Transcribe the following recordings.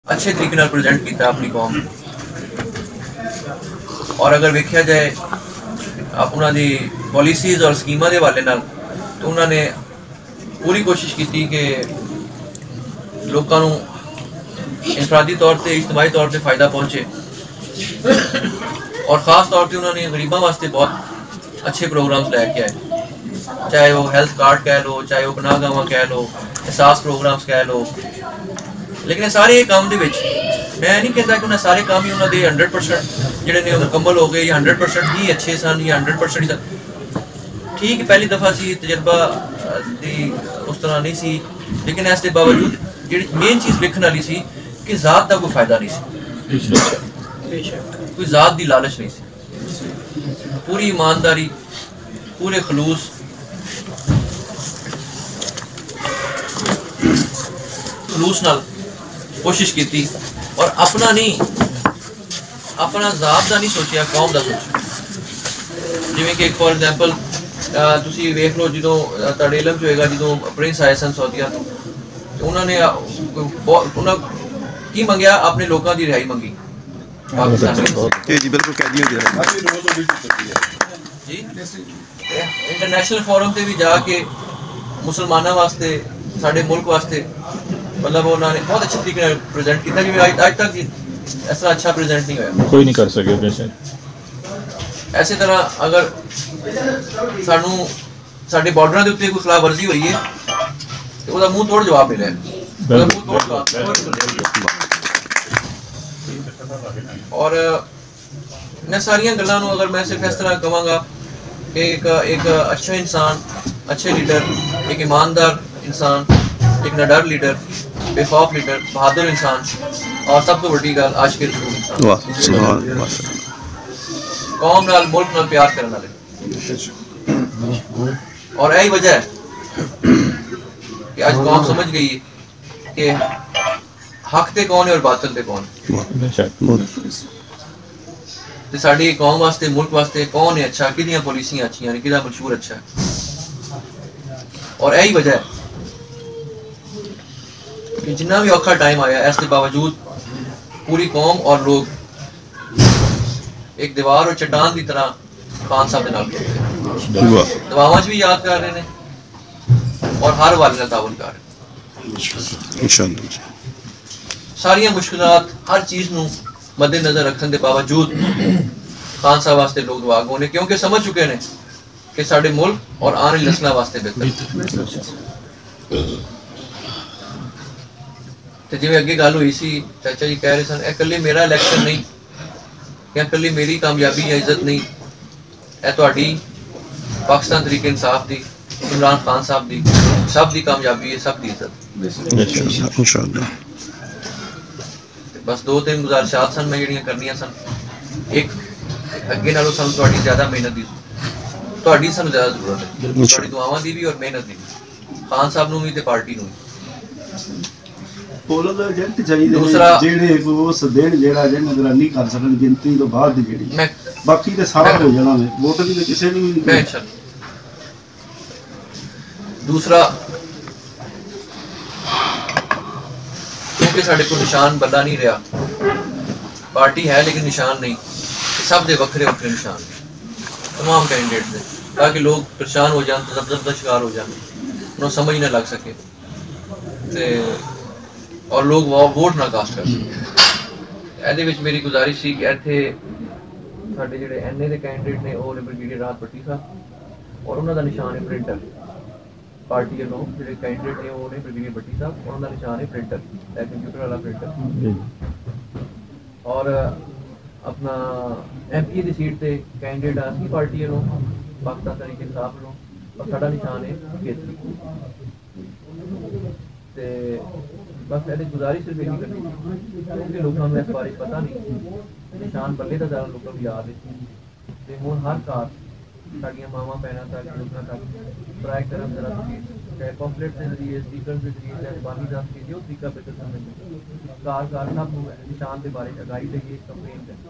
अच्छे तरीके नाल प्रेजेंट किया अपनी कौम। और अगर वेख्या जाए उन्होंने पॉलिसीज़ और स्कीमां के हवाले नाल तो उन्होंने पूरी कोशिश की कि लोगों को इनफरादी तौर पर इज्तमाही तौर पर फ़ायदा पहुँचे। और ख़ास तौर पर उन्होंने गरीबों वास्ते बहुत अच्छे प्रोग्राम्स लैके आए, चाहे वो हेल्थ कार्ड कह लो, चाहे वो पनाहगावां कह लो, एहसास प्रोग्राम्स कह लो। लेकिन सारे काम दे विच मैं नहीं कहता कि उन्हें सारे काम ही उन्होंने 100% जोड़े ने मुकम्मल हो गए या 100% ही अच्छे सन या 100% ही सन। ठीक पहली दफ़ा सी तजर्बा दी उस तरह नहीं सी, लेकिन इसके बावजूद जी मेन चीज़ देखने वाली सी कि ज़ात का कोई फ़ायदा नहीं सी, कोई ज़ात की लालच नहीं सी। पूरी ईमानदारी, पूरे खलूस, नाल कोशिश की और अपना नहीं, अपना ज़ात का नहीं सोचा, कौम का सोचा। जिमें कि फॉर एग्जाम्पल तुसी वेख लो जो तुहाडे इलम च होएगा जो प्रिंस आए सन सऊदीया तो उन्होंने की मंगया, अपने लोगों की रिहाई मंगी जी। इंटरनेशनल फोरम पे भी जाके मुसलमानों वास्ते, साडे मुल्क वास्ते मतलब उन्होंने बहुत अच्छे तरीके प्रेजेंट किया कि आज तक ऐसा अच्छा प्रेजेंट नहीं होया, कोई नहीं कर सके वैसे। ऐसे तरह अगर सानू साडे बॉर्डर के उत्ते कोई खिलाफ वर्जी हुई है तो उसका मुंह तोड़ जवाब मिले। और मैं सारिया गल्लां नू अगर मैं सिर्फ इस तरह कहवांगा कि एक अच्छा इंसान, अच्छे लीडर, एक ईमानदार इंसान, एक निडर लीडर, बेखौफ लीडर, बहादुर इंसान और सब तो बड़ी गल आशिक रसूल इंसान, कौम नाल मुल्क नाल प्यार करने वाले। और यही वजह है कि आज कौम समझ गई कि हक ते कौन है और बातिल ते कौन है। ते साडी कौम वास्ते, मुल्क वास्ते कौन है अच्छा, किदियां पॉलिसियां अच्छियां ने, किदा मंशूर अच्छा है। और यही वजह है कि जितना भी औखा टाइम आया इसके बावजूद पूरी कौम और लोग एक दीवार और चट्टान की तरह खान साहब के नाल दवावां भी याद कर रहे हैं और हर वाले ताउन कर रहे हैं। सारिया मुश्किलात हर चीज़ नू मद्देनजर रखने के बावजूद खान साहब वास्ते लोग दुआ गो ने, क्योंकि समझ चुके हैं कि साडे मुल्क और आने वाली नस्लों वास्ते बेहतर। तो जिवें अगे गल हुई सी, चाचा जी कह रहे सन कल्ले मेरा इलैक्शन नहीं या कल्ली मेरी कामयाबी या इज्जत नहीं, यह तुहाडी पाकिस्तान तरीके इंसाफ दी, इमरान खान साहब दी, सब दी कामयाबी है, सब दी इज्जत। बस दो तीन गुजारिशात सन मैं जिहड़ियां करनियां सन। एक अगे नालों सानूं तुहाडी ज़्यादा मेहनत दी, तुहाडी सानूं ज़्यादा जरूरत है, तुहाडी दुआवां दी भी और मेहनत दी, खान साहब नूं भी ते पार्टी नूं भी। दूसरा बाकी ते सारा हो जाना है, वोट भी किसी ने भी नहीं। दूसरा क्योंकि साढ़े को निशान बदला नहीं रहा, पार्टी है लेकिन निशान नहीं, सब दे वक्रे वक्रे निशान तमाम कैंडिडेट से, ताकि लोग परेशान हो जाए, तजब्ज़ुब का शिकार हो जाए, उन्हें समझ न लग सके और लोग वोट ना कास्ट कर सकें। ਇਹਦੇ ਵਿੱਚ ਮੇਰੀ ਗੁਜ਼ਾਰਿਸ਼ ਸੀ ਕਿ ਇੱਥੇ ਸਾਡੇ ਜਿਹੜੇ ਐਨਏ ਦੇ ਕੈਂਡੀਡੇਟ ਨੇ ਉਹ ਨੇ ਬ੍ਰਿਗੇਡੀਅਰ ਰਾਹਤ ਭੱਟੀ ਸਾਹਿਬ ਔਰ ਉਹਨਾਂ ਦਾ ਨਿਸ਼ਾਨ ਹੈ ਪ੍ਰਿੰਟਰ। पार्टी ਵੱਲੋਂ ਜਿਹੜੇ ਕੈਂਡੀਡੇਟ ਨੇ ਉਹ ਨੇ ਬ੍ਰਿਗੇਡੀਅਰ ਭੱਟੀ ਸਾਹਿਬ, ਉਹਨਾਂ ਦਾ ਨਿਸ਼ਾਨ ਹੈ ਪ੍ਰਿੰਟਰ, कंप्यूटर वाला प्रिंटर। और अपना MP की सीट से कैंडिडेट असली पार्टी ਵੱਲੋਂ पाकिस्तान तहरीक इंसाफ ਵੱਲੋਂ और साडा निशान है केसरी। ते बस ये गुजारिश सिर्फ यही करनी क्योंकि लोगों को इस बारे पता नहीं, निशान बल्ले का ज़्यादा लोगों को याद है। तो हूँ हर घर साड़ियाँ मावां भैनों तक लोगों तक ट्राई करन जरा चाहे पॉम्पलेट के जरिए, स्पीकर के जरिए, चाहे जबानी दस के जो तरीका बेहतर समझ घर घर सब निशान के बारे आगाही देइए, कंपेन करें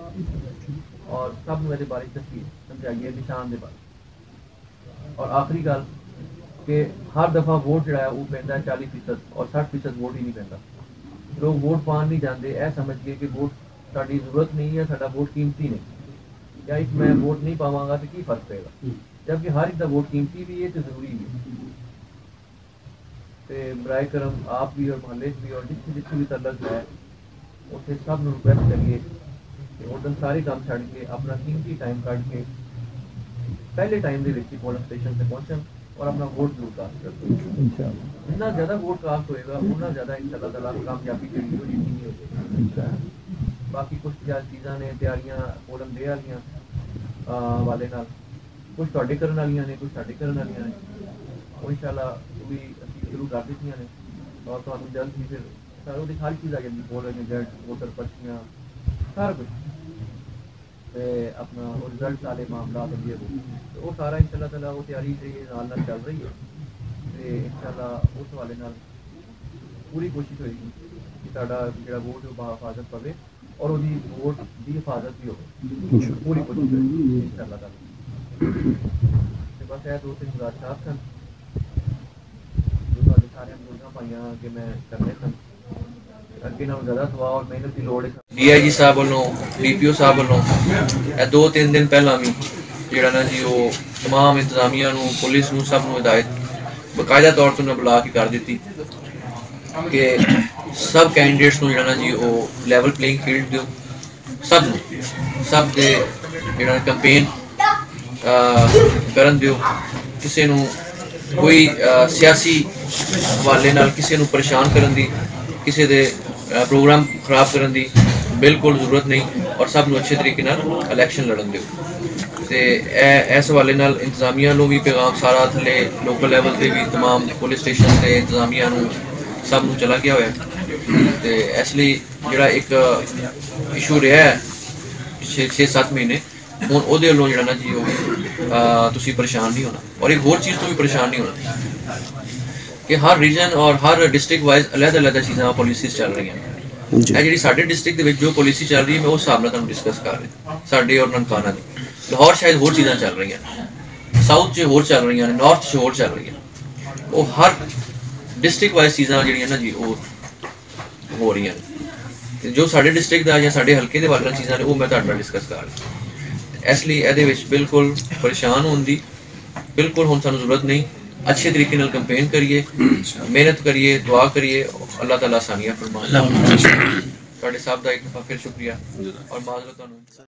और सब ये बारे दसीए समझाइए निशान के बारे। और आखिरी गल कि हर दफ़ा वोट जो वो पैंता 40% और 60% वोट ही नहीं पैंता। लोग वोट पान नहीं जाते यह समझ के कि वोट साड़ी जरूरत नहीं है, साडा वोट कीमती नहीं, या एक मैं वोट नहीं पावांगा तो की फर्क पेगा, जबकि हर एक का वोट कीमती भी है तो जरूरी भी है। तो बराए करम आप भी और मोहल्ले भी और जितनी जितनी भी तलक है उसे सब रिक्वेस्ट करिए कि उस दिन सारे काम छड़ के अपना कीमती टाइम कट के पहले टाइम के पोलिंग स्टेशन से पहुंचन और अपना वोट जरूर कास्ट कर। जितना ज़्यादा वोट कास्ट होएगा उतना ज़्यादा इंशाअल्लाह ताला कामयाबी जी हो यकीनी हो जाएगी। बाकी कुछ चीज़ा ने तैयारियां पोलिंग दे वालियां वाले नाल कुछ तुहाडे करन वालियां ने कुछ साडे करन वालियां ने, वो इंशाअल्लाह भी असीं शुरू कर दित्तियां ने और तुहानूं जल्द ही फिर सारी ਉਹਦੀ हर चीज़ आ जाएगी, पोलिंग एजेंट वोटर पर्चियां सारा कुछ ते अपना रिजल्ट वाले मामला ये वो सारा इंशाअल्लाह ताला वो तैयारी नाल चल रही है। तो इंशाअल्लाह उस वाले नाल पूरी कोशिश होगी कि साडा जिहड़ा वोट है हिफाजत पवे और वो वोट की हिफाजत भी हो, पूरी कोशिश होगी इंशाअल्लाह ताला। बस यह दो तीन गुजारिशात सन जो सारे बुजुर्गों भाइयों के मैं करने सन अगे नालों ज़्यादा सवाल और मेहनत की लोड़ है। DIG साहब वालों DPO साहब वालों 2-3 दिन पहला भी जिहड़ा ना जी वो तमाम इंतजामिया नूं पुलिस नूं सब नूं हिदायत बाकायदा तौर पर बुला के कर दी कि सब कैंडिडेट्स नूं जिहड़ा ना जी वो लैवल प्लेइंग फील्ड दिओ, सब दे जिहड़ा कैंपेन करन दिओ, किसी नूं कोई सियासी हवाले नाल किसी नूं परेशान करन दी किसी दे प्रोग्राम खराब करन दी बिल्कुल जरूरत नहीं और सब नूं अच्छे तरीके नाल इलैक्शन लड़न दिओ। ते इस हवाले नाल इंतजामिया नूं भी पैगाम सारा थले लोकल लैवल ते भी तमाम पुलिस स्टेशन ते इंतजामिया नूं सब नूं चला गया होया। ते इसलिए जिहड़ा एक इशू रहा है 6-7 महीने हुण ओहदे वल्लों जिहड़ा ना जी ओह तुसीं परेशान नहीं होना और एक होर चीज़ तो भी परेशान नहीं होना कि हर रीजन और हर डिस्ट्रिक्ट वाइज अलग-अलग चीज़ां पॉलिसीज़ चल रही हैं। जी साढ़े डिस्ट्रिक्ट जो पॉलिसी चल रही है मैं उस हिसाब नाल तुहानूं डिस्कस कर रहा साढ़े और ननकाना की। लाहौर शायद होर चीज़ां चल रही हैं, साउथ च होर चल रही हैं, नॉर्थ च होर चल रही हैं, वो हर डिस्ट्रिक्ट वाइज चीज़ां जिहड़ियां ना जी वो हो रही हैं। जो साढ़े डिस्ट्रिक्ट का या साढ़े हल्के के वाले चीज़ां ने वो मैं तुहाडे नाल डिस्कस कर रहा। इसलिए इहदे विच बिल्कुल परेशान होने की बिल्कुल हुण सानूं जरूरत नहीं, अच्छे तरीके नाल कैंपेन करिए, मेहनत करिए, दुआ करिए, अल्लाह ताला आसानियां फरमाए। तुहाडे साहब दा एक दफ़ा फिर शुक्रिया और माजरत।